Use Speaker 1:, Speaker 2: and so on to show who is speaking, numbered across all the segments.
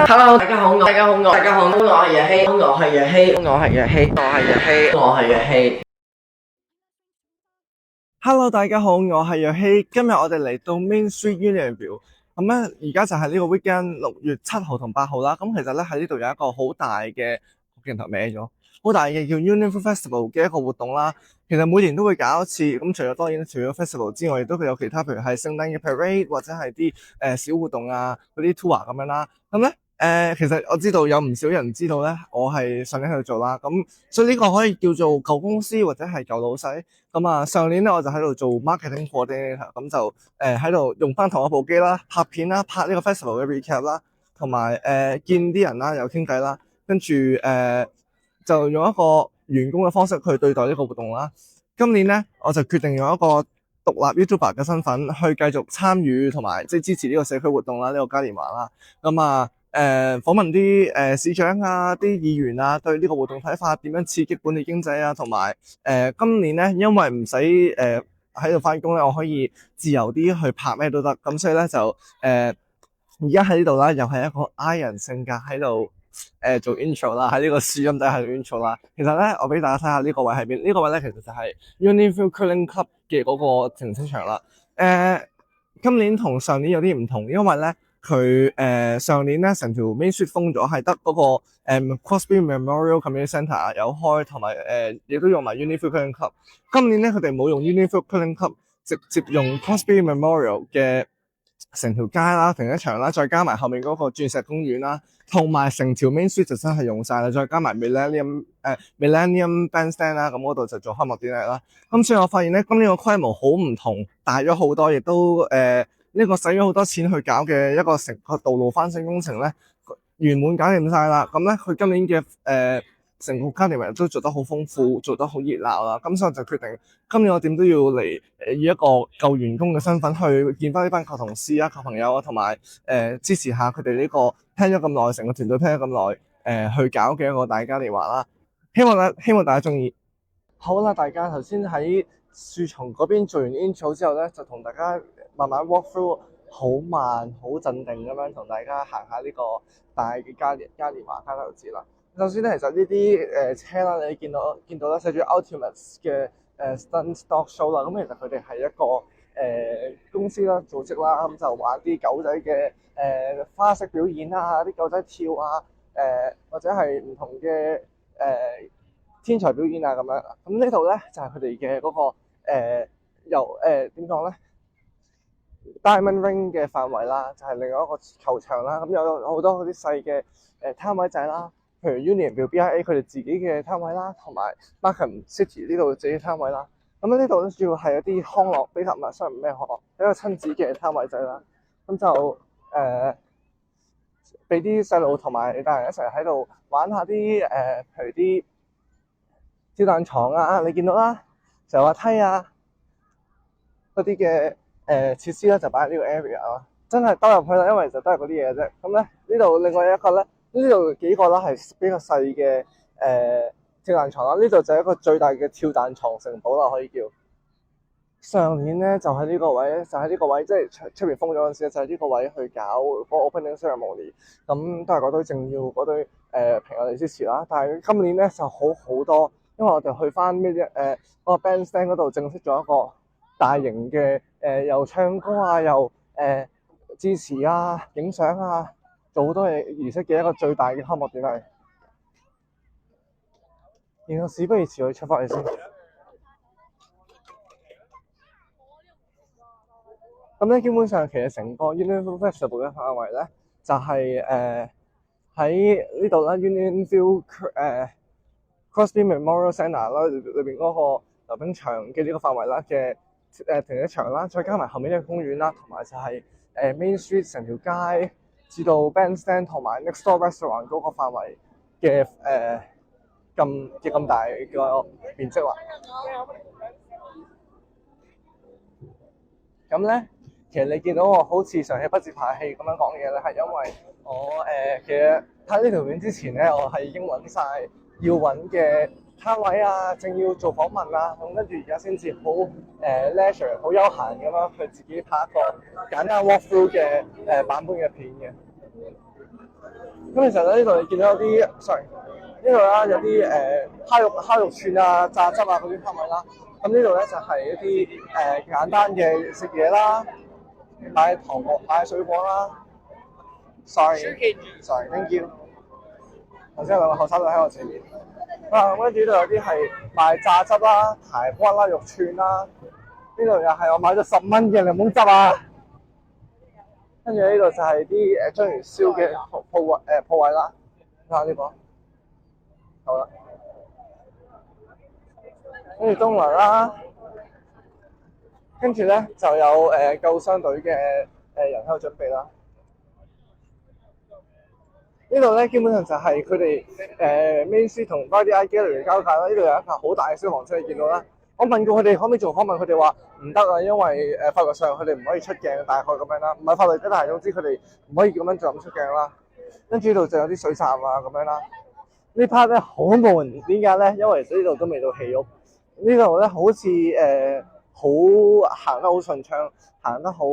Speaker 1: Hello，大家好，我係若希，我係若希。
Speaker 2: Hello，大家好，我係若希。今日我哋嚟到 Main Street Unionville，咁咧而家就係呢個 weekend 6月7號同8號啦。咁其實咧喺呢度有一個好大嘅鏡頭歪咗，好大嘅叫 Unionville Festival 嘅一個活動啦。其實每年都會搞一次。咁除咗 festival 之外，亦都會有其他，譬如係聖誕嘅 parade 或者係啲小活動啊，嗰啲 tour 咁樣啦。咁咧其實我知道有唔少人知道咧，我係上年喺度做啦。咁所以呢個可以叫做舊公司或者係舊老細。咁啊，上年咧我就喺度做 marketing coordinator，咁就喺度用翻同一部機啦，拍片啦，拍呢個 festival 嘅 recap 啦，同埋見啲人啦，又傾偈啦，跟住就用一個員工嘅方式去對待呢個活動啦。今年咧我就決定用一個獨立 YouTuber 嘅身份去繼續參與同埋即係支持呢個社區活動啦，呢個嘉年華啦。咁啊訪問啲市長啊、啲議員啊，對呢個活動睇法，點樣刺激本地經濟啊，同埋今年咧因為唔使喺度翻工咧，我可以自由啲去拍咩都得，咁所以咧就而家喺呢度啦，又係一個 I 人性格喺度做 intro 啦，喺呢個樹蔭底下做 intro 啦。其實咧，我俾大家睇下呢個位喺邊。呢個位咧其實就係 Unionville Curling Club 嘅嗰個停車場啦。今年同上年有啲唔同，因為咧佢上年咧成條 Main Street 封咗，係得嗰個Crosby Memorial Community Centre 有開，同埋亦都用埋 Unionville Curling Club。今年咧佢哋冇用 Unionville Curling Club，直接用 Crosby Memorial 嘅成條街啦、停車場啦，再加埋後面嗰個鑽石公園啦，同埋成條 Main Street 就真係用晒啦，再加埋 Millennium Bandstand 啦，咁嗰度就做開幕典禮啦。咁所以我發現咧，今年個規模好唔同，大咗好多，亦都呢個使咗好多錢去搞嘅一個成個道路翻新工程咧，圓滿搞掂晒啦。咁咧佢今年嘅成個嘉年華都做得好豐富，做得好熱鬧啦。咁所以我就決定今年我點都要嚟以一個舊員工嘅身份去見翻呢班舊同事啊、舊朋友啊，同埋支持下佢哋呢個聽咗咁耐，成個團隊聽咗咁耐去搞嘅一個大嘉年華啦。希望大家中意。好啦，大家頭先喺樹叢嗰邊做完 intro 之後咧，就同大家慢慢 walk through， 好慢好鎮定咁樣同大家行下呢個大嘅嘉年華嘉年華啦。首先咧，其實呢啲車啦，你見到咧寫住 Ultimates 嘅Stunt Dog Show 啦，咁其實佢哋係一個公司啦、組織啦，咁就玩啲狗仔嘅花式表演啊，啲狗仔跳啊，或者係唔同嘅天才表演啊咁樣。咁呢度咧就係佢哋嘅嗰個由點講咧 Diamond Ring 嘅範圍啦，就係另外一個球場啦。咁有好多嗰啲細嘅攤位仔啦。譬如 Unionville BIA 佢哋自己嘅攤位啦，同埋 Markham City 呢度自己攤位啦。咁呢度咧主要係一啲康樂比較唔係商業咩康樂，比較親子嘅攤位仔啦。咁就俾啲細路同埋大人一齊喺度玩下啲譬如啲跳彈床啊，你見到啦，就滑梯啊嗰啲嘅設施咧，就擺喺呢個 area 啦。真係兜入去啦，因為就都係嗰啲嘢啫。咁咧呢度另外一個咧。呢度幾個啦，係比較細嘅跳彈床啦。呢度就係一個最大嘅跳彈床城堡啦，可以叫。上年咧就喺呢個位，即係出邊封咗嗰陣時，就喺呢個位去搞嗰個 opening ceremony。咁都係嗰堆政要嗰堆朋友嚟支持啦。但係今年咧就好多，因為我哋去翻嗰個 bandstand 嗰度正式咗一個大型嘅又唱歌啊，又支持啊、影相啊。做好多嘢儀式嘅一個最大嘅開幕典禮，然後事不宜遲，我哋出發去先。咁咧，基本上其實成個 Unionville Festival 嘅範圍咧，就係喺呢度啦 ，Unionville Crosby Memorial Centre 啦，裏邊嗰個溜冰場嘅呢個範圍啦嘅停車場啦，再加埋後面呢個公園啦，同埋就係Main Street 成條街。至到 bandstand 同埋 next door restaurant 嗰個範圍嘅咁大個面積啦。咁咧，其實你見到我好似上氣不接下氣咁樣講嘢咧，係因為我其實拍呢條片之前咧，我係已經揾晒要揾嘅攤位啊，正要做訪問啊，咁跟住而家先至好leisure 好悠閒咁樣去自己拍一個簡單 walk through 嘅版本嘅片嘅。咁其實咧呢度你見到有啲，sorry，呢度啦有啲蝦肉串啊、榨汁啊嗰啲攤位啦。咁呢度咧就係一啲簡單嘅食嘢啦，買糖果、買水果啦。Sorry，thank you。頭先有兩個後生女喺我前面。跟住呢度有啲係賣榨汁啦、排骨啦、肉串啦。呢度又係我買咗10蚊嘅檸檬汁啊！跟住呢度就係啲章魚燒嘅鋪位啦。睇下呢個，好啦。跟住東圍啦，跟住咧就有救傷隊嘅人喺度準備啦。呢度咧基本上就係佢哋Main Street 同 Friday Art Gallery 交界啦。呢度有一架好大嘅消防車，你見到啦。我問過佢哋可唔可以做訪問，佢哋話唔得啊，因為法律上佢哋唔可以出鏡，大概咁樣啦。唔係法律嘅，但係總之佢哋唔可以咁樣就咁出鏡啦。跟住呢度就有啲水站啊咁樣啦。呢 part 咧好悶，點解咧？因為呢度都未到戲肉。呢度咧好似好行得好順暢，行得好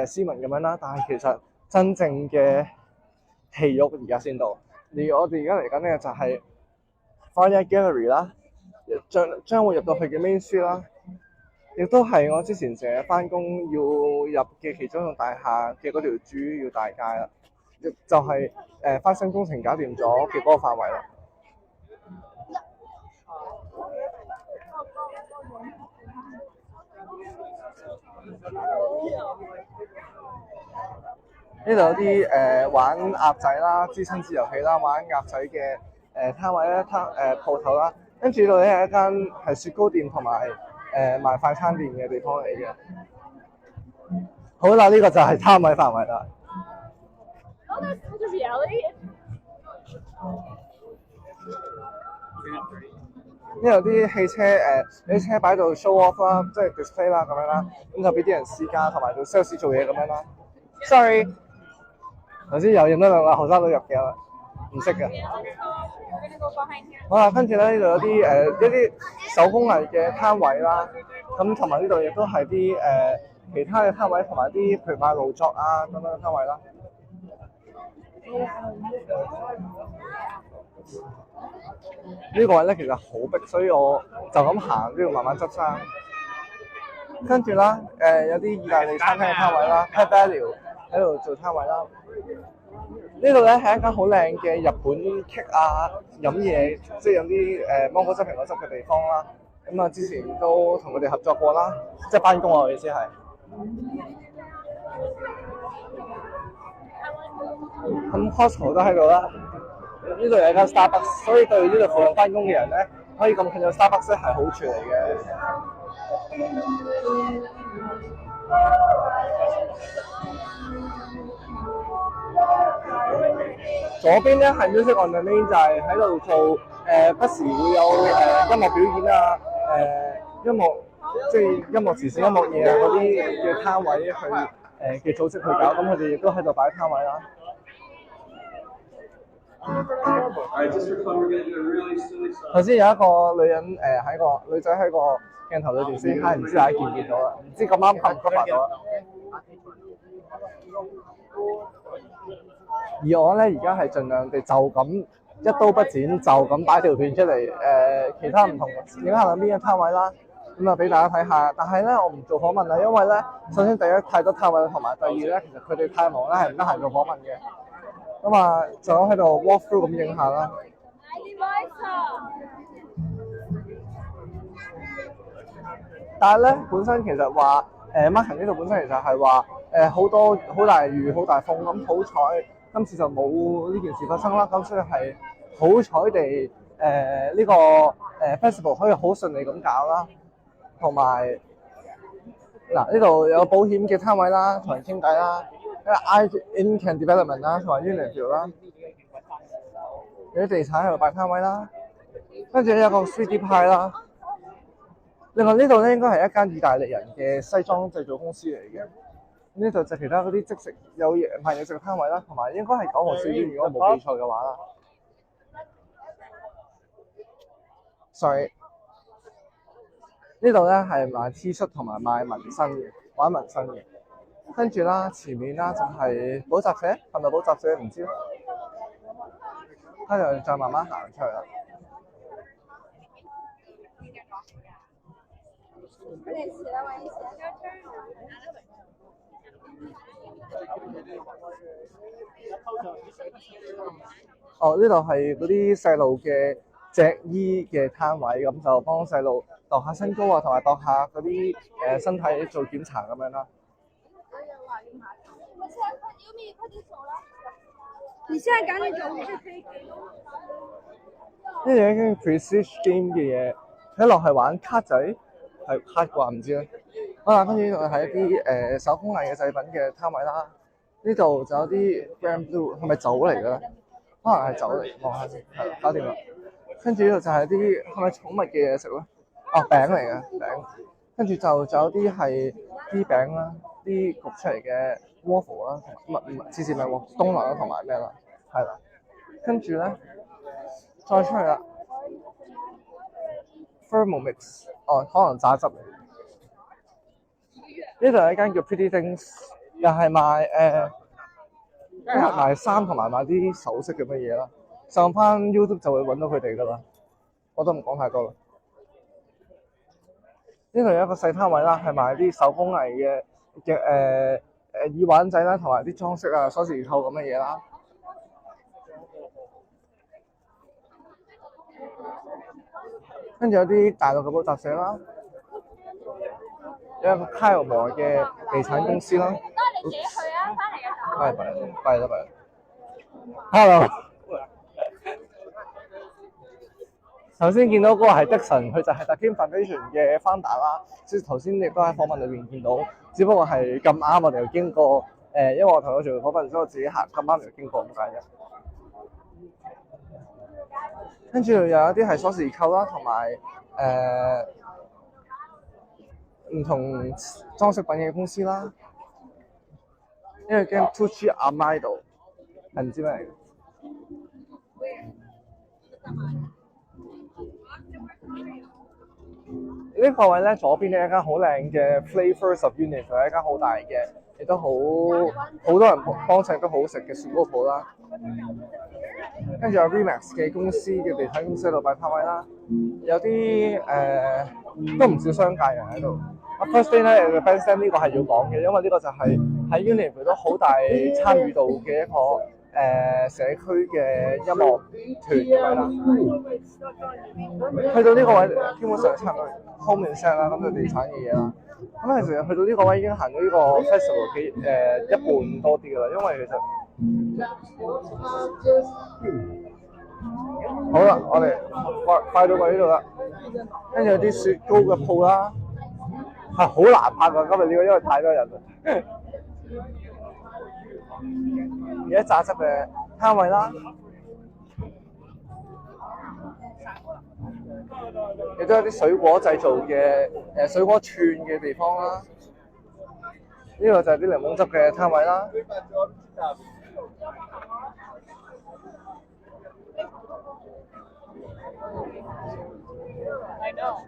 Speaker 2: 斯文咁樣啦。但係其實真正嘅戲肉而家先到。而我哋而家嚟緊呢就係 Friday Art Gallery 啦，將會入到去嘅 Main Street 啦，亦都係我之前成日翻工要入嘅其中一棟大廈嘅嗰條主要大街啦，就係翻新工程搞掂咗嘅嗰個範圍啦。呢度有啲玩鴨仔啦、知親子遊戲啦、玩鴨仔嘅攤位咧、鋪頭啦，跟住呢度咧係一間係雪糕店同埋賣快餐店嘅地方嚟嘅。好啦，呢個就係攤位範圍啦。呢度啲汽車啲車擺到 show off 啦，即係 display 啦咁樣啦，咁就俾啲人試駕同埋做 sales 做嘢咁樣啦。Sorry。頭先又認得兩個後生女入嘅啦，唔識嘅。好啦，跟住咧呢度有啲一啲手工藝嘅攤位啦，咁同埋呢度亦都係啲其他嘅攤位，同埋啲譬如賣勞作啊等等嘅攤位啦。呢個位咧其實好逼，所以我就咁行都要慢慢執生。跟住啦，有啲意大利餐廳嘅攤位啦 Pet Value 喺度做攤位啦。呢度咧係一間好靚嘅日本 cake 啊，飲嘢即係飲啲芒果汁、蘋果汁嘅地方啦。咁啊，之前都同佢哋合作過啦，即係翻工啊，我意思係。咁 Costco 都喺度啦。呢度有一間 Starbucks， 所以對呢度附近翻工嘅人咧，可以咁近有 Starbucks 係好處嚟嘅。左邊咧係 Music on the Main， 就係喺度做不時會有音樂表演啊，音樂即係音樂時事、音樂嘢啊嗰啲嘅攤位去嘅組織去搞，咁佢哋亦都喺度擺攤位啦。頭先有一個女人喺個女仔喺個鏡頭裏邊先嗨，唔知大家見唔見到啦？唔知咁啱拍唔拍到啦？而我咧而家係盡量地就咁一刀不剪，就咁擺條片出嚟，其他唔同影下兩邊嘅攤位啦，咁啊俾大家睇下。但係咧我唔做訪問啦，因為咧首先第一太多攤位，同埋第二咧其實佢哋太忙咧係唔得閒做訪問嘅。咁啊就喺度 walk through 咁影下啦。但係咧本身其實話Markham 呢度本身其實係話好多好大雨好大風，咁好彩今次就冇呢件事發生啦。咁所以係好彩地呢個festival 可以好順利咁搞啦。同埋嗱呢度有保險嘅攤位啦，同人傾偈啦，I Income Development 啦，同埋 Unilever 啦，有啲地產喺度擺攤位啦，跟住有個 3D 派啦。另外呢度咧應該係一間意大利人嘅西裝製造公司嚟嘅。呢度就其他嗰啲即食有賣嘢食攤位啦，同埋應該係九號小院，如果我冇記錯嘅話啦。Sorry， 呢度咧係賣 T 恤同埋賣紋身嘅，玩紋身嘅。跟住啦，前面啦就係補習社，係咪補習社唔知啦。跟住再慢慢行出去啦。哦，呢度係嗰啲細路嘅脊醫嘅攤位，咁就幫細路度下身高啊，同埋度下嗰啲身體做檢查咁樣啦。
Speaker 3: 你現在趕緊走，係可以。
Speaker 2: 呢樣跟住 Prestige Game 嘅嘢，睇落係玩卡仔，係卡啩唔知咧。好啦，跟住呢度係一啲手工藝嘅製品嘅攤位啦。呢度就有啲 Grand Blue 係咪酒嚟嘅咧？可能係酒嚟，望下先。係啦，搞掂啦。跟住呢度就係啲係咪寵物嘅嘢食咧？哦，餅嚟嘅餅。跟住就有啲係啲餅啦，啲焗出嚟嘅 waffle 啦，同埋唔係芝士米喎，冬甩啦，同埋咩啦？係啦。跟住咧，再出去啦 ，Thermomix， 哦，可能榨汁嚟。呢度有一間叫 Pretty Things， 又係賣衫同埋賣啲首飾咁嘅嘢啦。上翻 YouTube 就會揾到佢哋噶啦，我都唔講太多啦。呢度有一個細攤位啦，係賣啲手工藝嘅耳環仔啦，同埋啲裝飾啊、鎖匙扣咁嘅嘢啦。跟住有啲大陸嘅補習社啦，有一個 Kyle 嘅地產公司啦。
Speaker 3: 都係你自己去啊，翻嚟嘅時候。
Speaker 2: 係啦。Hello。頭先見到嗰個係的神，佢就係 Dakim Foundation 嘅 founder 啦。即係頭先亦都喺訪問裏面見到，只不過係咁啱我哋又經過因為我同佢做訪問，所以我自己行咁啱又經過咁解嘅。跟住又有啲係鎖匙扣啦，同埋唔同裝飾品嘅公司啦。呢個叫 Tucci Armado， 係唔知咩嚟嘅。呢個位咧，左邊咧一間好靚嘅 Flavors of Universe， 係一間好大嘅，亦都好多人幫襯都好食嘅雪糕鋪啦。跟住有 Remax 嘅公司嘅地產公司喺度擺攤位啦，有啲都唔少商界人喺度。First Day 咧嘅 Bandstand 呢個係要講嘅，因為呢個就係喺 Universe 都好大參與度嘅一個社區嘅音樂團咁樣啦。去到呢個位基本上差唔多 home and set 啦，咁就地產嘅嘢啦。咁其實去到呢個位已經行咗呢個 festival 嘅一半多啲㗎啦，因為其實好啦，我哋快到嚟呢度啦。跟住有啲雪糕嘅鋪啦，係好難拍㗎今日呢個，因為太多人啦。而家榨汁嘅攤位啦，亦都有啲水果製造嘅水果串嘅地方啦。呢個就係啲檸檬汁嘅攤位啦。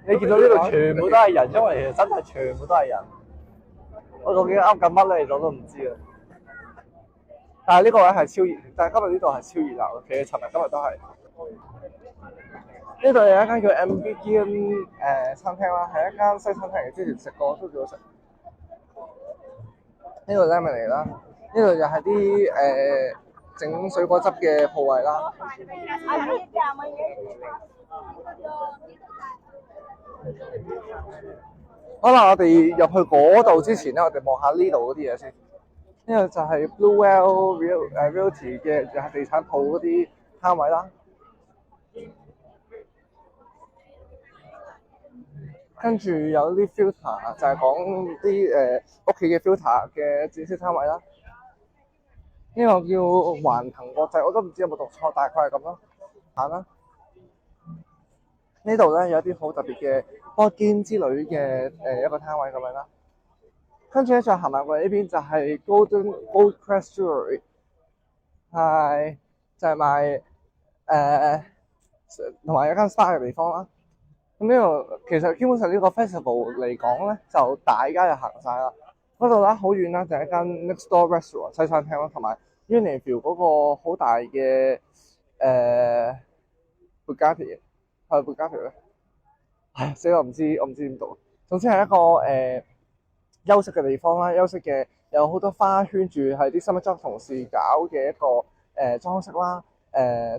Speaker 2: 你見到呢度全部都係人，因為其實真係全部都係人。我究竟噏緊乜咧？其實我都唔知啊。但係呢個位係超熱，但係今日呢度係超熱鬧嘅。其實尋日今日都係。呢度有一間叫 MBG 餐廳啦，係一間西餐廳嚟，之前食過都幾好食。呢度 Lemon 嚟啦，呢度又係啲整水果汁嘅鋪位啦。可能我哋入去嗰度之前咧，我哋望下呢度嗰啲嘢先。呢個就係 Bluewell Realty 嘅就係地產鋪嗰啲攤位啦。跟住有啲 filter 就係講啲屋企嘅 filter 嘅展示攤位啦。呢個叫環騰國際，我都唔知有冇讀錯，大概係咁咯。行啦。呢度咧有啲好特別嘅波肩之類嘅一個攤位咁樣啦。跟住咧再行埋過嚟呢邊就係 Goldcrest Jewelry， 係就係賣同埋一間 spa 嘅地方啦。咁呢度其實基本上呢個 festival 嚟講咧，就大家就行晒啦。嗰度咧好遠啦，就係一間 Next Door Restaurant 西餐廳啦，同埋 Universal 嗰個好大嘅 Bugatti 係 Bugatti 咩？唉，死我唔知點讀。總之係一個休息嘅地方啦，休息嘅有好多花圈住，係啲 summer job 同事搞嘅一個裝飾啦。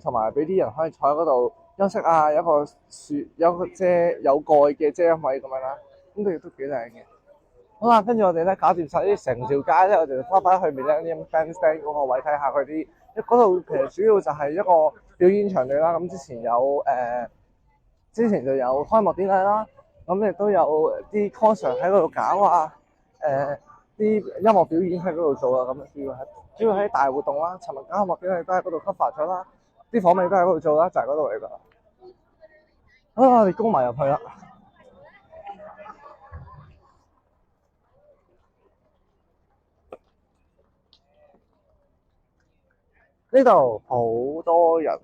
Speaker 2: 同埋俾啲人可以坐喺嗰度休息啊，有個樹，有個遮有蓋嘅遮陰位咁樣啦。咁佢亦都幾靚嘅。好啦，跟住我哋咧搞掂晒呢成條街咧，我哋就翻去 Millennium Bandstand 嗰個位睇下佢啲。嗰度其實主要就係一個表演場地啦。咁之前就有開幕典禮啦，咁亦都有啲 concert 喺嗰度搞啊。啲音樂表演喺嗰度做啊。咁主要喺大活動啦。尋日搞開幕典禮都喺嗰度 cover 咗啦，啲訪問都喺嗰度做啦，就係嗰度嚟㗎。好啦，我哋攻埋入去啦。呢度好多人。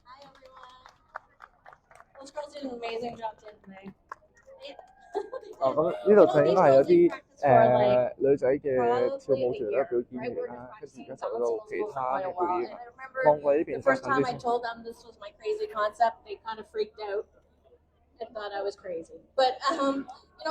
Speaker 4: Hi everyone. Those girls did an amazing job, didn't they?
Speaker 2: 咁呢度就應該係有啲女仔嘅跳舞團啦、表演嚟啦，跟住而家就到其他嘅表演。望過呢邊
Speaker 4: The first time I told them this was my crazy concept, they kind of freaked out and thought I was crazy. But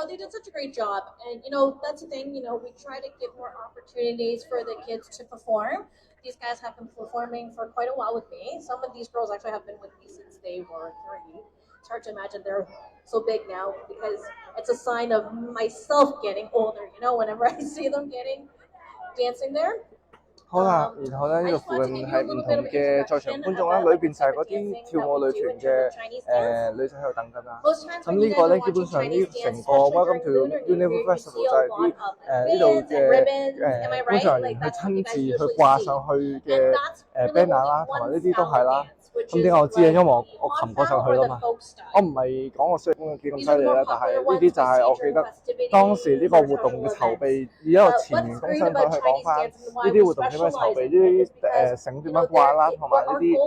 Speaker 4: they did such a great job, and that's the thing. We try to give more opportunities for the kids to perform. These guys have been performing for quite a while with me. Some of these girls actually have been with me since they were 3. It's hard to imagine they're so big now because it's a sign of myself getting older, whenever I see them dancing there.
Speaker 2: 好啦，然後咧呢度附近係唔同嘅在場觀眾啦，裏邊就係嗰啲跳舞女團嘅女仔喺度等緊啦。咁呢個咧基本上呢成個 Welcome to Universal Festival 就係啲呢度嘅工作人員去親自去掛上去嘅banner 啦，同埋呢啲都係啦。咁點解我知啊？因為我擒過上去啦嘛。我唔係講我衰幾咁犀利啦，但係呢啲就係我記得當時呢個活動嘅籌備，以一個前員工身份去講翻呢啲活動點樣籌備，呢啲繩點樣掛啦，同埋呢啲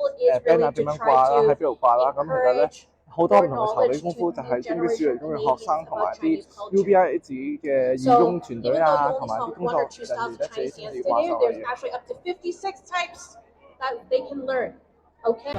Speaker 2: banner 點樣掛啦，喺邊度掛啦。咁其實咧好多唔同嘅籌備功夫就係中啲小嚟中嘅學生同埋啲 UBI 自己嘅義工團隊啊，同埋啲工作人員咧自己先至掛上去。
Speaker 4: Okay.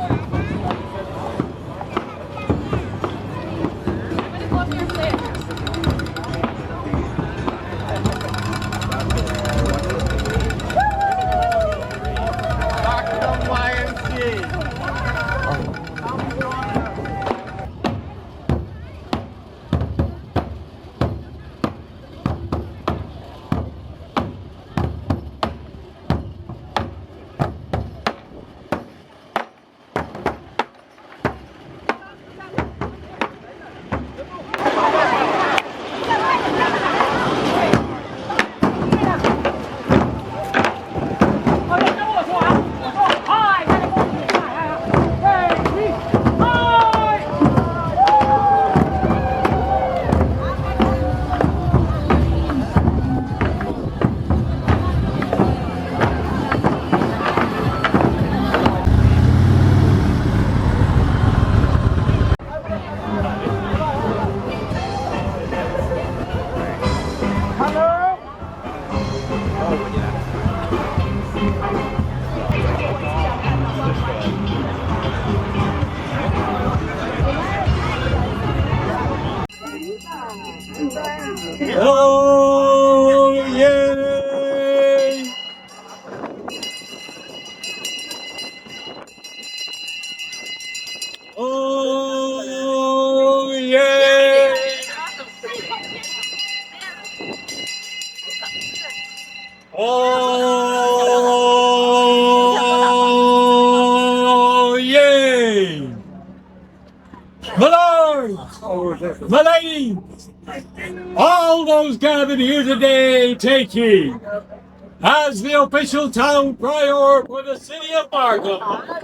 Speaker 5: Oh, yay! Oh, yay! Oh, yay! Malone! Malady! All those gathered here today, take heed. As the official town crier for the city of Markham,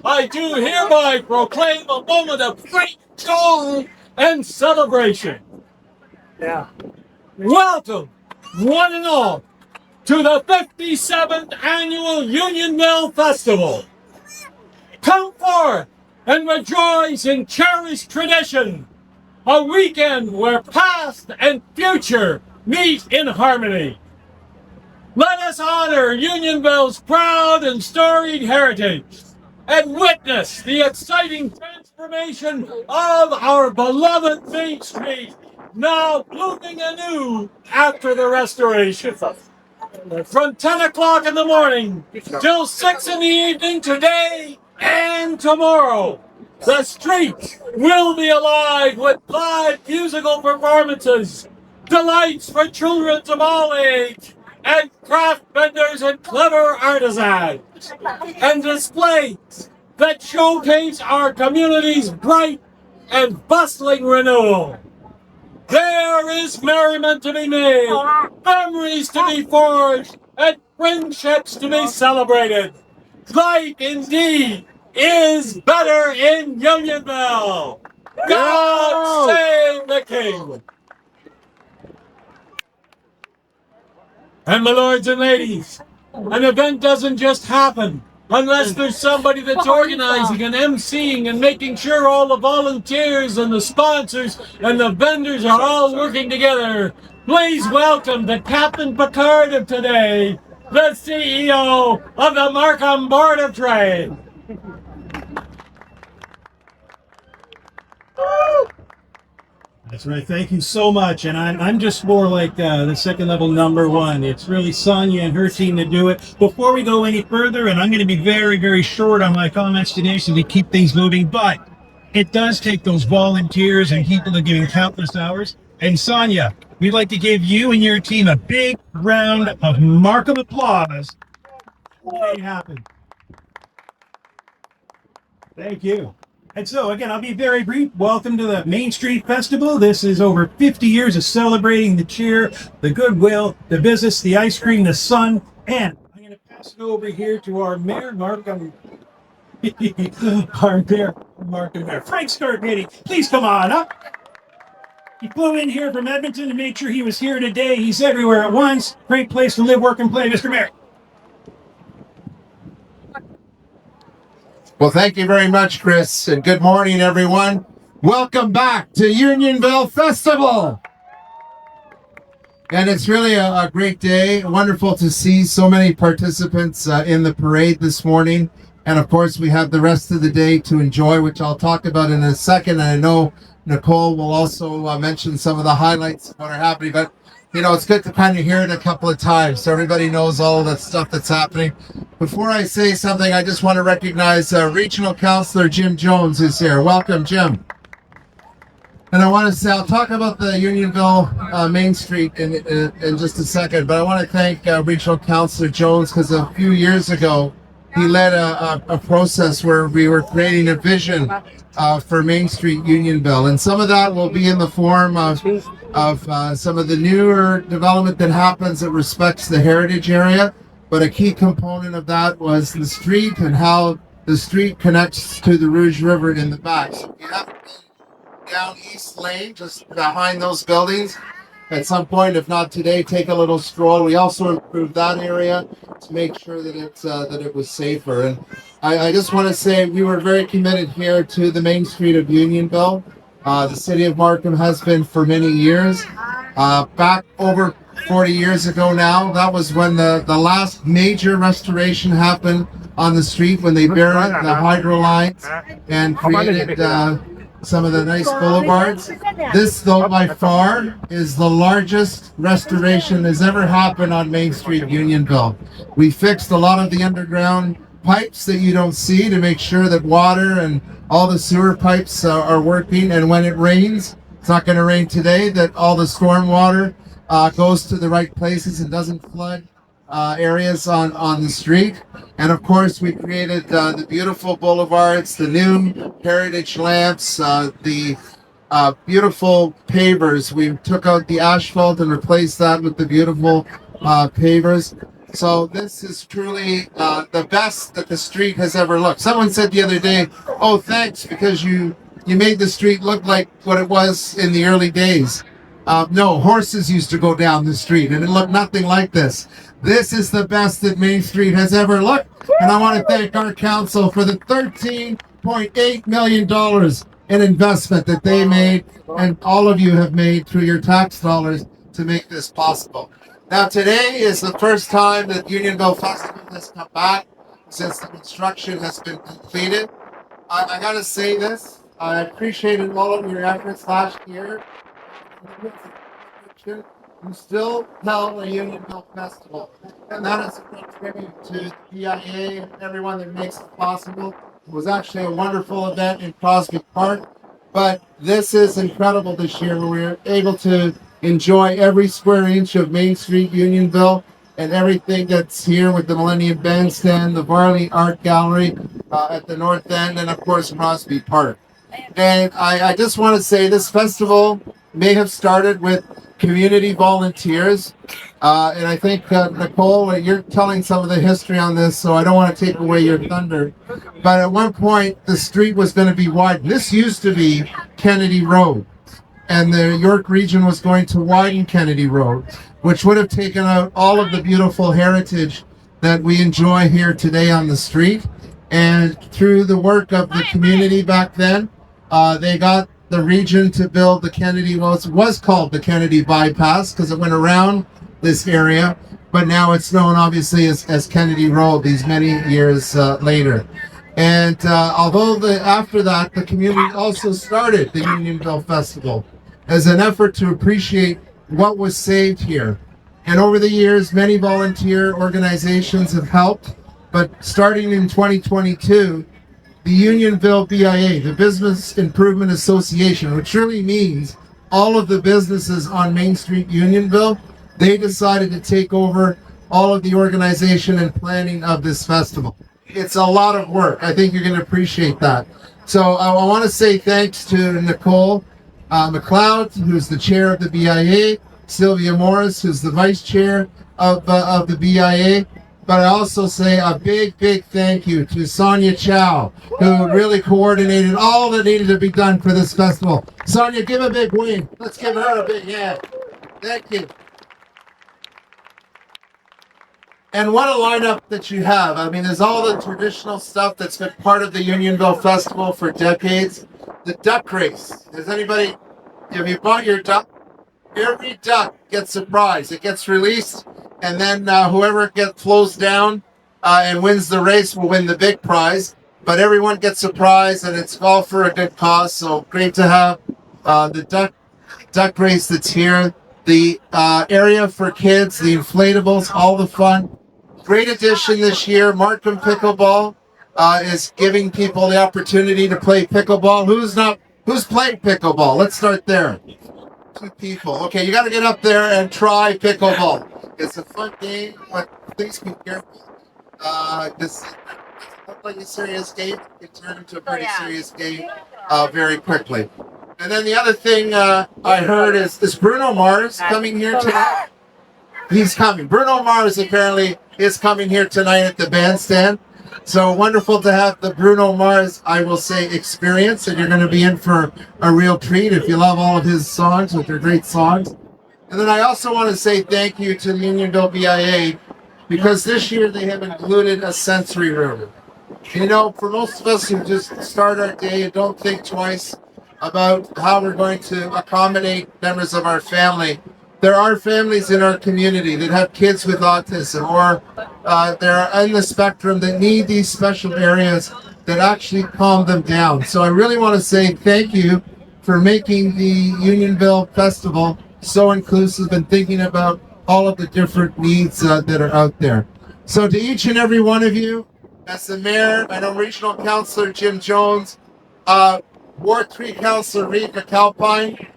Speaker 5: I do hereby proclaim a moment of great joy and celebration. Yeah. Welcome, one and all, to the 57th Annual Union Mill Festival. Come forth and rejoice in cherished tradition. A weekend where past and future meet in harmony. Let us honor Unionville's proud and storied heritage and witness the exciting transformation of our beloved Main Street, now blooming anew after the restoration. From 10 o'clock in the morning till 6 in the evening today and tomorrow, the street will be alive with live musical performances, delights for children of all age, and craft vendors and clever artisans, and displays that showcase our community's bright and bustling renewal. There is merriment to be made, memories to be forged, and friendships to be celebrated. Life indeed is better in Unionville. God save the King. And my lords and ladies, an event doesn't just happen unless there's somebody that's organizing and emceeing and making sure all the volunteers and the sponsors and the vendors are all working together. Please welcome the Captain Picard of today, the CEO of the Markham Board of Trade.
Speaker 6: That's right. Thank you so much. And I'm just more like the second level number one. It's really Sonia and her team to do it. Before we go any further, and I'm going to be very, very short on my comments today so we keep things moving, but it does take those volunteers and people that are giving countless hours. And Sonia, we'd like to give you and your team a big round of Markham applause. Make it happen. Thank you. And so, again, I'll be very brief. Welcome to the Main Street Festival. This is over 50 years of celebrating the cheer, the goodwill, the business, the ice cream, the sun. And I'm going to pass it over here to our mayor, Markham. Our mayor, Markham Mayor, Frank Scarpetti. Please come on up. He flew in here from Edmonton to make sure he was here today. He's everywhere at once. Great place to live, work, and play, Mr. Mayor.
Speaker 7: Well, thank you very much, Chris, and good morning, everyone. Welcome back to Unionville Festival. And it's really a great day. Wonderful to see so many participants in the parade this morning. And of course, we have the rest of the day to enjoy, which I'll talk about in a second. And I know Nicole will also mention some of the highlights of what are happening. But, you know, it's good to kind of hear it a couple of times so everybody knows all of the stuff that's happening. Before I say something, I just want to recognize Regional Councillor Jim Jones, who's here. Welcome, Jim. And I want to say, I'll talk about the Unionville Main Street in just a second, but I want to thank Regional Councillor Jones because a few years ago, he led a process where we were creating a vision for Main Street Unionville. And some of that will be in the form of some of the newer development that happens that respects the heritage area. But a key component of that was the street and how the street connects to the Rouge River in the back. So you have to be down East Lane, just behind those buildings. At some point, if not today, take a little stroll. We also improved that area to make sure that it was safer. And I just want to say we were very committed here to the Main Street of Unionville. The city of Markham has been for many years. Back over 40 years ago now, that was when the last major restoration happened on the street, when they buried the hydro lines and created some of the nice boulevards. This, though, by far is the largest restoration that's ever happened on Main Street, Unionville. We fixed a lot of the underground pipes that you don't see to make sure that water and all the sewer pipes are working, and when it rains, it's not going to rain today, that all the storm water goes to the right places and doesn't flood areas on the street. And of course, we created the beautiful boulevards, the new heritage lamps, the beautiful pavers. We took out the asphalt and replaced that with the beautiful pavers. So this is truly the best that the street has ever looked. Someone said the other day, "Oh, thanks, because you made the street look like what it was in the early days." No, horses used to go down the street and it looked nothing like this. This is the best that Main Street has ever looked. And I want to thank our council for the $13.8 million in investment that they made and all of you have made through your tax dollars to make this possible. Now today is the first time that Unionville Festival has come back. since the construction has been completed. I gotta say this, I appreciated all of your efforts last year. You still held a Unionville Festival, and that is a great tribute to the BIA and everyone that makes it possible. It was actually a wonderful event in Crosby Park, but this is incredible this year. We were able to enjoy every square inch of Main Street, Unionville, and everything that's here with the Millennium Bandstand, the Varley Art Gallery at the North End, and of course Crosby Park. And I just want to say this festival may have started with community volunteers. And I think, Nicole, you're telling some of the history on this, so I don't want to take away your thunder. But at one point, the street was going to be widened. This used to be Kennedy Road, and the York region was going to widen Kennedy Road, which would have taken out all of the beautiful heritage that we enjoy here today on the street. And through the work of the community back then, they got the region to build the Kennedy, well, it was called the Kennedy Bypass because it went around this area, but now it's known obviously as Kennedy Road these many years later. And although after that, the community also started the Unionville Festival as an effort to appreciate what was saved here. And over the years, many volunteer organizations have helped, but starting in 2022, the Unionville BIA, the Business Improvement Association, which really means all of the businesses on Main Street, Unionville, they decided to take over all of the organization and planning of this festival. It's a lot of work. I think you're going to appreciate that. So I want to say thanks to Nicole McLeod, who's the chair of the BIA, Sylvia Morris, who's the vice chair of the BIA. But I also say a big, big thank you to Sonia Chow, who really coordinated all that needed to be done for this festival. Sonia, give a big wave. Let's give her a big hand. Thank you. And what a lineup that you have. I mean, there's all the traditional stuff that's been part of the Unionville Festival for decades. The duck race. Has anybody, have you bought your duck? Every duck gets a prize. It gets released, and then whoever flows down and wins the race will win the big prize. But everyone gets a prize, and it's all for a good cause. So great to have the duck race that's here. The area for kids, the inflatables, all the fun. Great addition this year. Markham Pickleball is giving people the opportunity to play pickleball. Who's playing pickleball? Let's start there. 2 people. Okay, you got to get up there and try pickleball. It's a fun game, but please be careful. This looks like a serious game. It turned into a pretty serious game very quickly. And then the other thing I heard is Bruno Mars coming here tonight? He's coming. Bruno Mars apparently is coming here tonight at the bandstand. So wonderful to have the Bruno Mars, I will say, experience. And you're going to be in for a real treat if you love all of his songs, which are great songs. And then I also want to say thank you to the Unionville BIA, because this year they have included a sensory room. You know, for most of us who just start our day and don't think twice about how we're going to accommodate members of our family, there are families in our community that have kids with autism, or they're in the spectrum that need these special areas that actually calm them down. So I really want to say thank you for making the Unionville Festival so inclusive and thinking about all of the different needs that are out there. So to each and every one of you, as the mayor, I know Regional Councillor Jim Jones, Ward 3 Councillor Reid McAlpine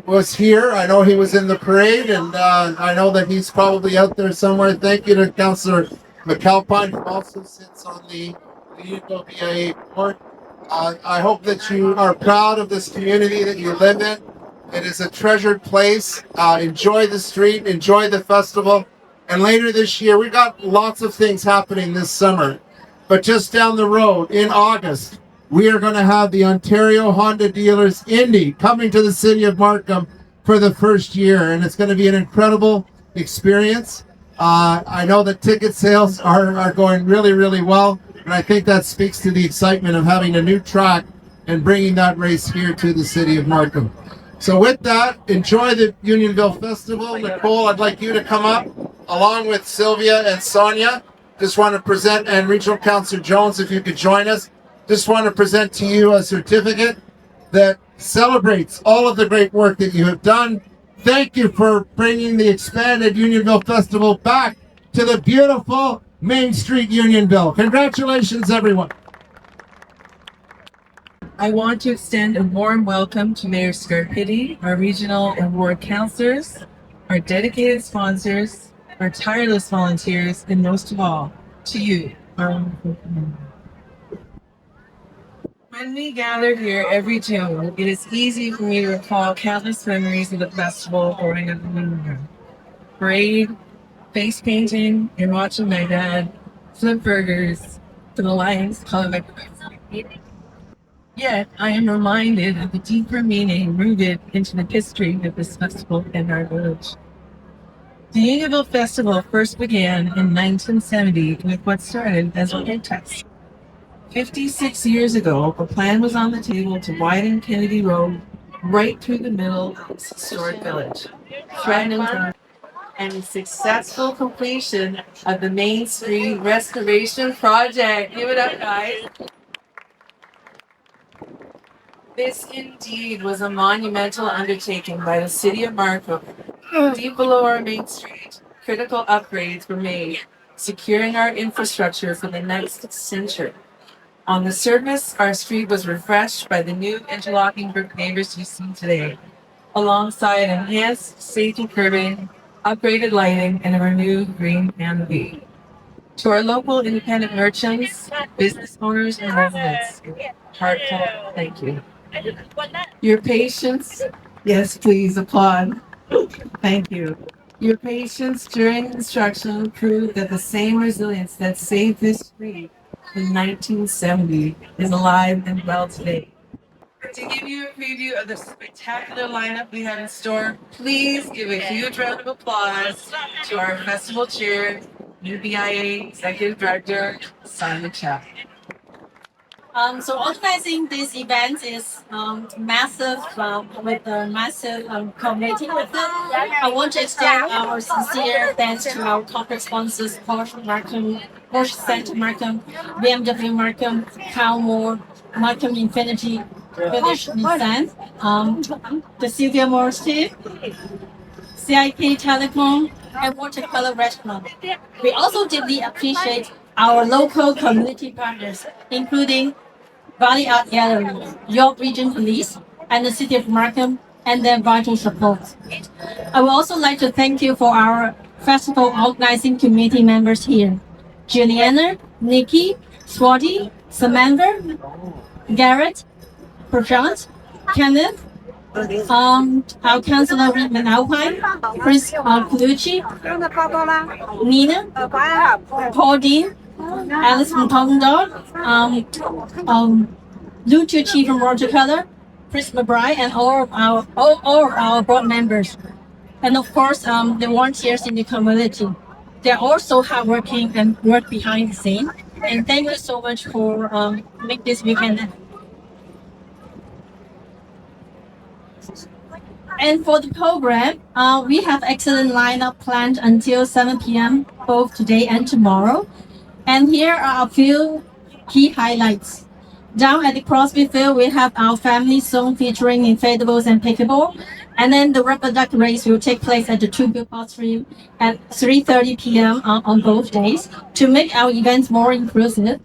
Speaker 7: was here. I know he was in the parade, and I know that he's probably out there somewhere. Thank you to Councillor McAlpine, who also sits on the Unionville BIA board. I hope that you are proud of this community that you live in. It is a treasured place. Enjoy the street, enjoy the festival. And later this year, we've got lots of things happening this summer. But just down the road, in August, we are going to have the Ontario Honda Dealers Indy coming to the city of Markham for the first year. And it's going to be an incredible experience. I know that ticket sales are going really, really well. And I think that speaks to the excitement of having a new track and bringing that race here to the city of Markham. So with that, enjoy the Unionville Festival. Nicole, I'd like you to come up along with Sylvia and Sonia. just want to present, and Regional Councillor Jones, if you could join us, just want to present to you a certificate that celebrates all of the great work that you have done. Thank you for bringing the expanded Unionville Festival back to the beautiful Main Street Unionville. Congratulations, everyone.
Speaker 8: I want to extend a warm welcome to Mayor Scarpitti, our regional and ward councillors, our dedicated sponsors, our tireless volunteers, and most of all, to you, our wonderful community. When we gather here every June, it is easy for me to recall countless memories of the festival growing up in Unionville. Parade, face painting, and watching my dad flip burgers to the Lions Club. Yet, I am reminded of the deeper meaning rooted into the history of this festival in our village. The Unionville Festival first began in 1970 with what started as a protest. 56 years ago, a plan was on the table to widen Kennedy Road right through the middle of this historic village, threatening and successful completion of the Main Street Restoration Project. Give it up, guys. This indeed was a monumental undertaking by the city of Markham. Deep below our main street, critical upgrades were made, securing our infrastructure for the next century. On the surface, our street was refreshed by the new interlocking brick pavers you see today, alongside enhanced safety curbing, upgraded lighting, and a renewed green canopy. To our local independent merchants, business owners, and residents, heartfelt thank you. Your patience, yes, please applaud. Thank you. Your patience during construction proved that the same resilience that saved this street in 1970 is alive and well today. To give you a preview of the spectacular lineup we have in store, please give a huge round of applause to our festival chair, UBIA Executive Director, Simon Chow.
Speaker 4: So organizing this event is massive, with a massive community with it. I want to extend our sincere thanks to our corporate sponsors, Porsche Markham, Porsche Center Markham, BMW Markham, Calmore, Markham Infinity, British Nissan, the Sylvia Morris team, CIK Telecom, and Watercolor Restaurant. We also deeply appreciate our local community partners, including Valley Art Gallery, York Region Police, and the City of Markham, and their vital support. I would also like to thank you for our festival organizing committee members here: Juliana, Nikki, Swati, Samantha, Garrett, Prashant, Kenneth, our councillor Redmond Alpine, Chris Colucci, Nina, Paul Dean, Alice from Tongdog, Lucha Chief from Watercolor, Chris McBride, and all of our board members, and of course the volunteers in the community. They're also hardworking and work behind the scene. And thank you so much for making this weekend. And for the program, we have excellent lineup planned until 7 p.m. both today and tomorrow. And here are a few key highlights. Down at the Crosby Field, we have our family zone featuring inflatables and pickleball. And then the rubber duck race will take place at the Two Park Stream at 3:30 p.m. On both days to make our events more inclusive.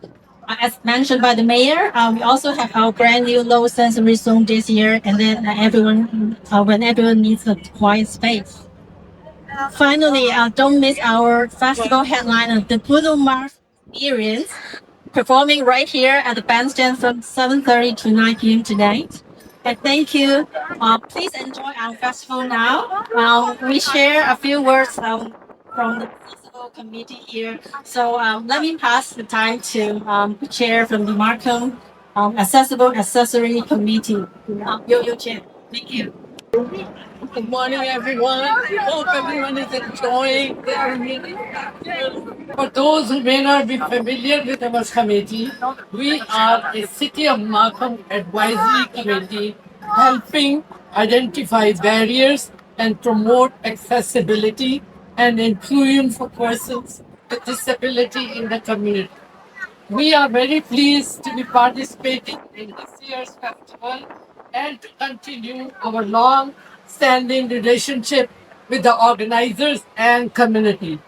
Speaker 4: As mentioned by the mayor, we also have our brand new low sensory zone this year, and then when everyone needs a quiet space. Finally, don't miss our festival headliner, the Bruno Mars Experience, performing right here at the bandstand from 7:30 to 9 p.m. tonight. And thank you. Please enjoy our festival now. We share a few words from the festival committee here. So let me pass the time to the chair from the Markham Accessible Accessory Committee, Yo-Yo Chair. Thank you.
Speaker 8: Good morning, everyone. Hope everyone is enjoying their meeting. For those who may not be familiar with our committee, we are a City of Markham Advisory Committee helping identify barriers and promote accessibility and inclusion for persons with disability in the community. We are very pleased to be participating in this year's festival and to continue our long-standing relationship with the organizers and community.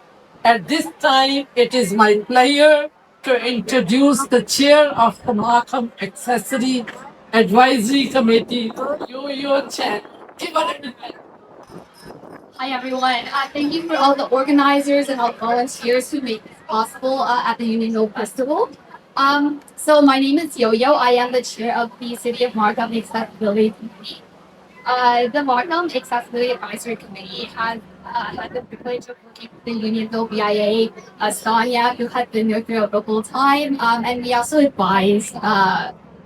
Speaker 8: At this time, it is my pleasure to introduce the chair of the Markham Accessory Advisory Committee, Yo-Yo Chen. Give her a hand.
Speaker 3: Hi everyone. Thank you for all the organizers and all the volunteers who make this possible at the Unionville Festival. So my name is Yo-Yo. I am the chair of the City of Markham Accessibility Committee. The Markham Accessibility Advisory Committee has had the privilege of working with the Unionville BIA, Sonia, who has been there throughout the whole time, and we also advise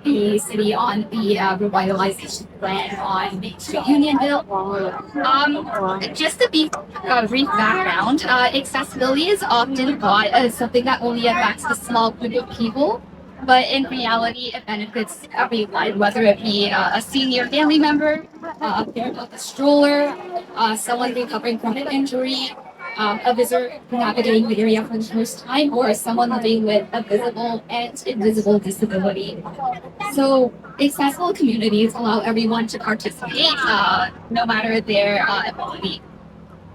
Speaker 3: the city on the revitalization plan on Main Street Unionville. Just to be brief background, accessibility is often thought as something that only affects a small group of people, but in reality, it benefits everyone, whether it be a senior family member, a parent with a stroller, someone recovering from an injury, a visitor navigating the area for the first time, or someone living with a visible and invisible disability. So accessible communities allow everyone to participate, no matter their ability.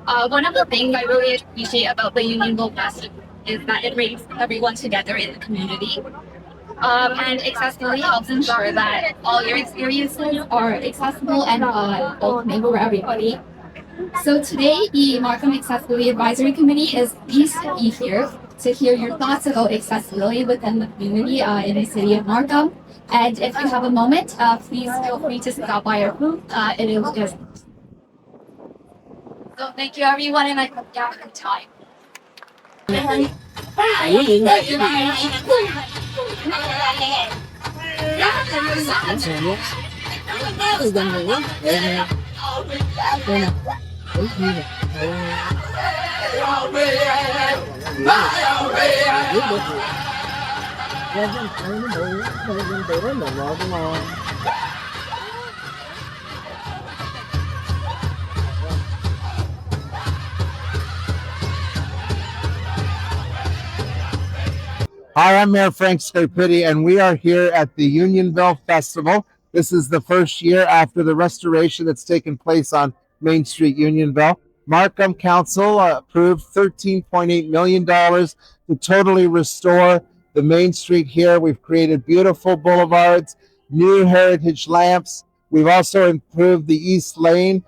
Speaker 3: One of the things I really appreciate about the Unionville Festival is that it brings everyone together in the community. And accessibility helps ensure that all your experiences are accessible and open for everybody. So today, the Markham Accessibility Advisory Committee is pleased to be here to hear your thoughts about accessibility within the community in the city of Markham. And if you have a moment, please feel free to stop by our booth. It is just. So thank you everyone, and I hope you have a good time.
Speaker 7: Hi, I'm Mayor Frank Scarpitti, and we are here at the Unionville Festival. This is the first year after the restoration that's taken place on Main Street, Unionville. Markham Council approved $13.8 million to totally restore the Main Street here. We've created beautiful boulevards, new heritage lamps. We've also improved the East Lane,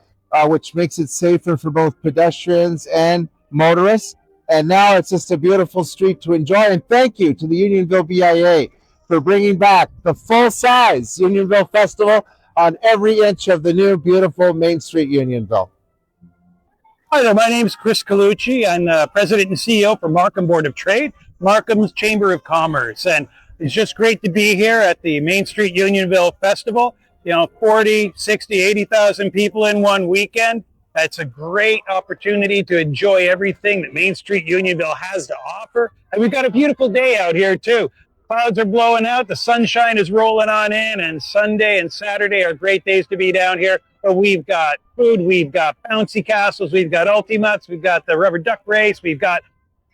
Speaker 7: which makes it safer for both pedestrians and motorists. And now it's just a beautiful street to enjoy. And thank you to the Unionville BIA for bringing back the full-size Unionville Festival on every inch of the new, beautiful Main Street, Unionville.
Speaker 9: Hi there, my name is Chris Colucci. I'm the President and CEO for Markham Board of Trade, Markham's Chamber of Commerce. And it's just great to be here at the Main Street Unionville Festival. You know, 40, 60, 80,000 people in one weekend. It's a great opportunity to enjoy everything that Main Street Unionville has to offer. And we've got a beautiful day out here too. Clouds are blowing out, the sunshine is rolling on in, and Sunday and Saturday are great days to be down here. But we've got food, we've got bouncy castles, we've got Ultimates, we've got the rubber duck race, we've got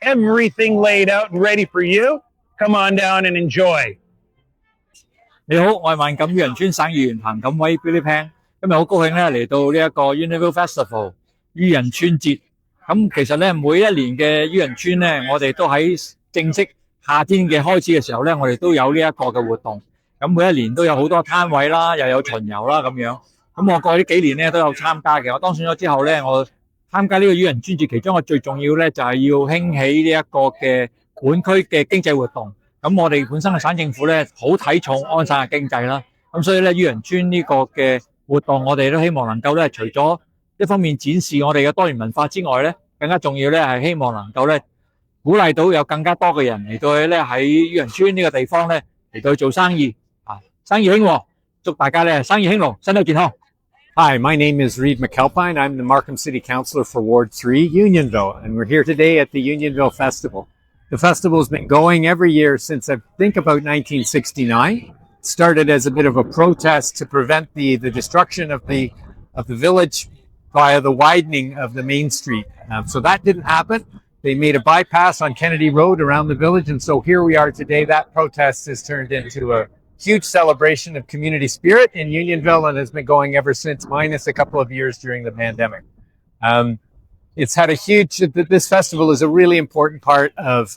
Speaker 9: everything laid out and ready for you. Come on down and enjoy.
Speaker 10: 你好，我係萬錦裕仁村省議員彭錦威 Billy Pan。今日好高興咧嚟到呢一個 Unionville Festival 裕仁村節。咁其實咧每一年嘅裕仁村咧，我哋都喺正式夏天嘅開始嘅時候咧，我哋都有呢一個嘅活動。咁每一年都有好多攤位啦，又有巡遊啦咁樣。咁我過去呢幾年咧都有參加嘅。我當選咗之後咧，我參加呢個裕仁村節，其中一個最重要咧就係要興起呢一個嘅本區嘅經濟活動。咁我哋本身嘅省政府咧好睇重安省嘅經濟啦。咁所以咧裕仁村呢個嘅活動，我哋都希望能夠咧，除咗一方面展示我哋嘅多元文化之外咧，更加重要咧係希望能夠咧鼓勵到有更加多嘅人嚟到去咧喺裕仁村呢個地方咧嚟到去做生意啊，生意興旺，祝大家咧生意興隆，身體健康。
Speaker 11: Hi, my name is Reed McAlpine. I'm the Markham City Councillor for Ward 3, Unionville, and we're here today at the Unionville Festival. The festival has been going every year since I think about 1969. It started as a bit of a protest to prevent the destruction of the village via the widening of the main street. So that didn't happen. They made a bypass on Kennedy Road around the village. And so here we are today. That protest has turned into a huge celebration of community spirit in Unionville and has been going ever since, minus a couple of years during the pandemic. It's had a huge, this festival is a really important part of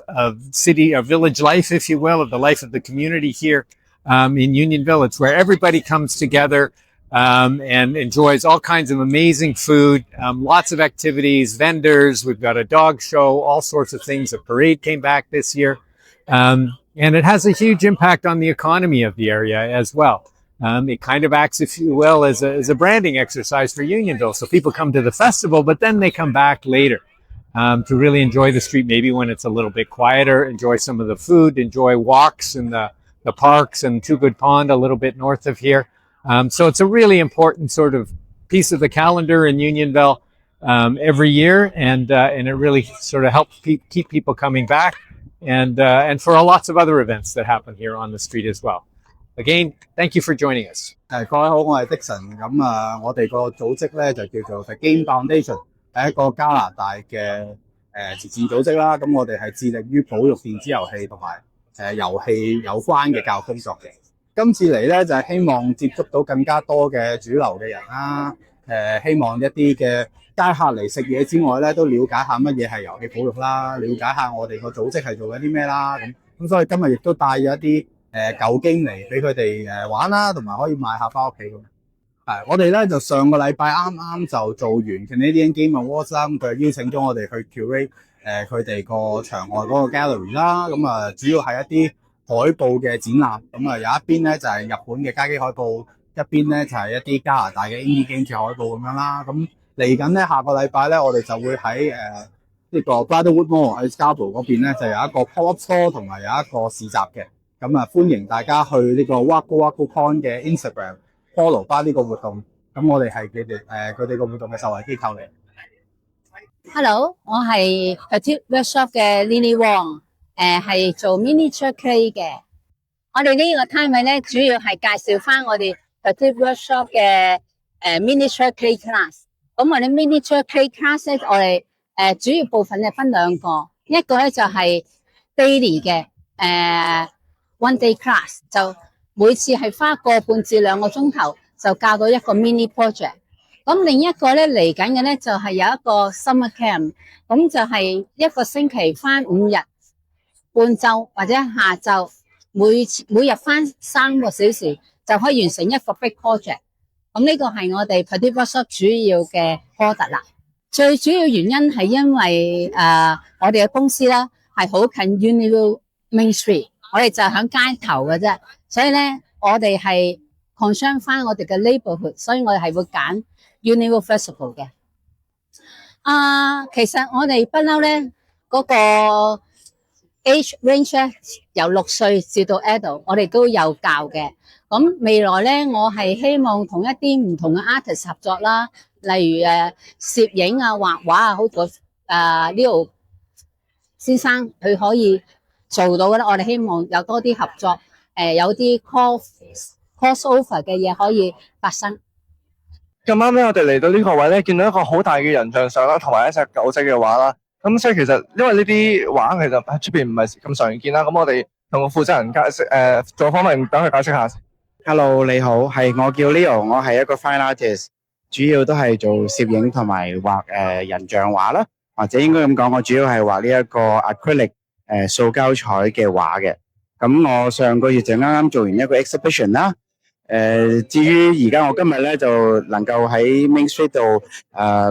Speaker 11: village life, if you will, of the life of the community here in Unionville. It's where everybody comes together and enjoys all kinds of amazing food, lots of activities, vendors. We've got a dog show, all sorts of things. A parade came back this year. And it has a huge impact on the economy of the area as well. It kind of acts, if you will, as a branding exercise for Unionville. So people come to the festival, but then they come back later to really enjoy the street, maybe when it's a little bit quieter, enjoy some of the food, enjoy walks in the parks and Two Good Pond a little bit north of here. So it's a really important sort of piece of the calendar in Unionville every year, and it really sort of helps keep people coming back, and for lots of other events that happen here on the street as well. Again, thank you for joining us.
Speaker 12: 各位好，我係Dixon。我哋個組織咧就叫做 The Game Foundation， 係一個加拿大嘅慈善組織啦。咁我哋係致力於保育電子遊戲同埋遊戲有關嘅教育工作嘅。今次嚟咧就係希望接觸到更加多嘅主流嘅人啦。希望一啲嘅街客嚟食嘢之外咧，都了解下乜嘢係遊戲保育啦，了解下我哋個組織係做緊啲咩啦。咁所以今日亦都帶咗一啲舊經嚟俾佢哋玩啦，同埋可以買下翻屋企咁。係，我哋咧就上個禮拜啱就做完 Canadian Game Awards 啦，咁佢邀請咗我哋去 curate 佢哋個場外嗰個 gallery 啦，咁主要係一啲海報嘅展覽，咁有一邊咧就係日本嘅街機海報，一邊咧就係一啲加拿大嘅 indie game 嘅海報咁樣啦。咁嚟緊咧下個禮拜咧，我哋就會喺呢個 Bridlewood Mall 喺 Scarborough 嗰邊咧就有一個 pop-up store 同埋有一個市集嘅。咁歡迎大家去呢個 Waku Waku Con 嘅 Instagram follow 翻呢個活動。咁我哋係佢哋個活動嘅受惠機構嚟。
Speaker 13: Hello， 我係 Petite Workshop 嘅 Lily Wong， 係做 miniature clay 嘅。我哋呢個攤位咧，主要係介紹翻我哋 Petite Workshop 嘅miniature clay class。咁我哋 miniature clay class 咧，我哋主要部分咧分兩個，一個咧就係 daily 嘅one day class， 就每次係花1.5至2個鐘頭就教到一個 mini project。咁另一個咧嚟緊嘅咧就係有一個 summer camp， 咁就係一個星期翻5日，半晝或者下晝，每日翻3個小時就可以完成一個 big project。咁呢個係我哋 Petite Workshop 主要嘅 product 啦。最主要原因係因為我哋嘅公司啦係好近 Unionville Main Street。我哋就喺街頭嘅啫，所以咧我哋係 concern 翻我哋嘅 neighborhood， 所以我哋係會揀 Unionville Festival 嘅。其實我哋不嬲咧嗰個 age range 咧由6歲至到 adult， 我哋都有教嘅。咁未來咧，我係希望同一啲唔同嘅 artist 合作啦，例如攝影啊、畫畫啊，好似Leo 先生佢可以做到嘅啦，我哋希望有多啲合作，有啲 crossover 嘅嘢可以發生。
Speaker 2: 咁啱咧，我哋嚟到呢個位咧，見到一個好大嘅人像相啦，同埋一隻狗仔嘅畫啦。咁所以其實因為呢啲畫其實喺出邊唔係咁常見啦，咁我哋同個負責人做訪問，等佢解釋下。
Speaker 14: Hello， 你好，係我叫 Leo， 我係一個 fine artist， 主要都係做攝影同埋畫人像畫啦，或者應該咁講，我主要係畫呢一個 acrylic 塑膠彩嘅畫嘅。咁我上個月就啱啱做完一個 exhibition 啦。至於而家我今日咧就能夠喺 Main Street 度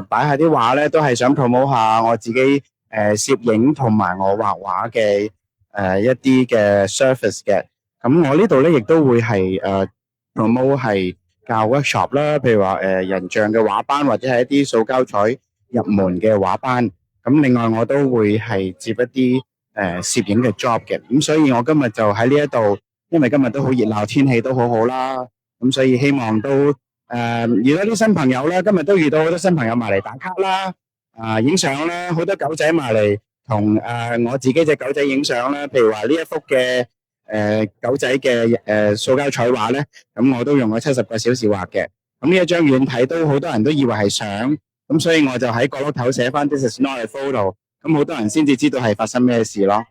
Speaker 14: 擺下啲畫咧，都係想 promote 下我自己攝影同埋我畫畫嘅一啲嘅 service 嘅。咁我呢度咧亦都會係promote 係教 workshop 啦，譬如話人像嘅畫班或者係一啲塑膠彩入門嘅畫班。咁另外我都會係接一啲攝影嘅 job 嘅。咁所以我今日就喺呢一度，因為今日都好熱鬧，天氣都好好啦。咁所以希望都遇到啲新朋友啦，今日都遇到好多新朋友埋嚟打卡啦，影相啦，好多狗仔埋嚟同我自己隻狗仔影相啦。譬如話呢一幅嘅狗仔嘅塑膠彩畫咧，咁我都用咗70個小時畫嘅。咁呢一張遠睇都好多人都以為係相，咁所以我就喺角落頭寫翻 This is not a photo。咁好多人先至知道係發生咩事咯。